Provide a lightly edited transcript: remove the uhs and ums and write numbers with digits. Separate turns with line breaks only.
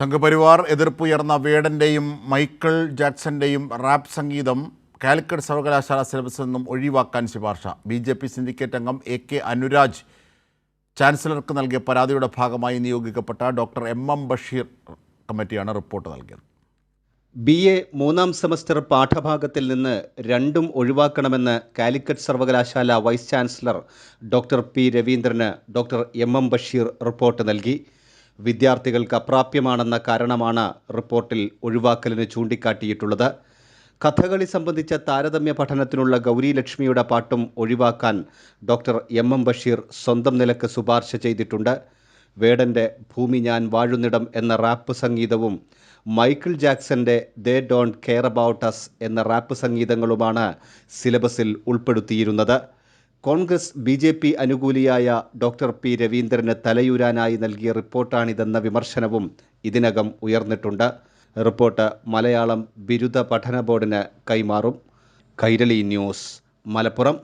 Sangh Parivar എതിർപ്പുയർന്ന വേടന്റെയും Michael ജാക്സന്റെയും rap സംഗീതം കാലിക്കറ്റ് സർവകലാശാല സിലബസിൽ നിന്നും ഒഴിവാക്കാൻ ശുപാർശ. BJP സിൻഡിക്കേറ്റ് അംഗം AK അനുരാജ് ചാൻസലർക്ക് നൽകിയ പരാതിയുടെ ഭാഗമായി നിയോഗിക്കപ്പെട്ട ഡോക്ടർ MM ബഷീർ കമ്മിറ്റിയാണ് റിപ്പോർട്ട് നൽകിയത്.
BA 3ാം സെമസ്റ്റർ പാഠഭാഗത്തിൽ നിന്ന് രണ്ടും ഒഴിവാക്കണമെന്ന് കാലിക്കറ്റ് സർവകലാശാല വൈസ് ചാൻസലർ ഡോക്ടർ P രവീന്ദ്രന് ഡോക്ടർ MM ബഷീർ റിപ്പോർട്ട് നൽകി. വിദ്യാർത്ഥികൾക്ക് അപ്രാപ്യമാണെന്ന കാരണമാണ് റിപ്പോർട്ടിൽ ഒഴിവാക്കലിന് ചൂണ്ടിക്കാട്ടിയിട്ടുള്ളത്. കഥകളി സംബന്ധിച്ച താരതമ്യ പഠനത്തിനുള്ള ഗൗരി ലക്ഷ്മിയുടെ പാട്ടും ഒഴിവാക്കാൻ ഡോക്ടർ MM ബഷീർ സ്വന്തം നിലക്ക് ശുപാർശ ചെയ്തിട്ടുണ്ട്. വേടൻ്റെ ഭൂമി ഞാൻ വാഴുന്നിടം എന്ന റാപ്പ് സംഗീതവും മൈക്കിൾ ജാക്സന്റെ they don't care about us എന്ന റാപ്പ് സംഗീതങ്ങളുമാണ് സിലബസിൽ ഉൾപ്പെടുത്തിയിരുന്നത്. കോൺഗ്രസ് BJP അനുകൂലിയായ ഡോക്ടർ P രവീന്ദ്രന് തലയൂരാനായി നൽകിയ റിപ്പോർട്ടാണിതെന്ന വിമർശനവും ഇതിനകം ഉയർന്നിട്ടുണ്ട്. റിപ്പോർട്ട് മലയാളം ബിരുദ പഠന ബോർഡിന് കൈമാറും. കൈരളി ന്യൂസ്, മലപ്പുറം.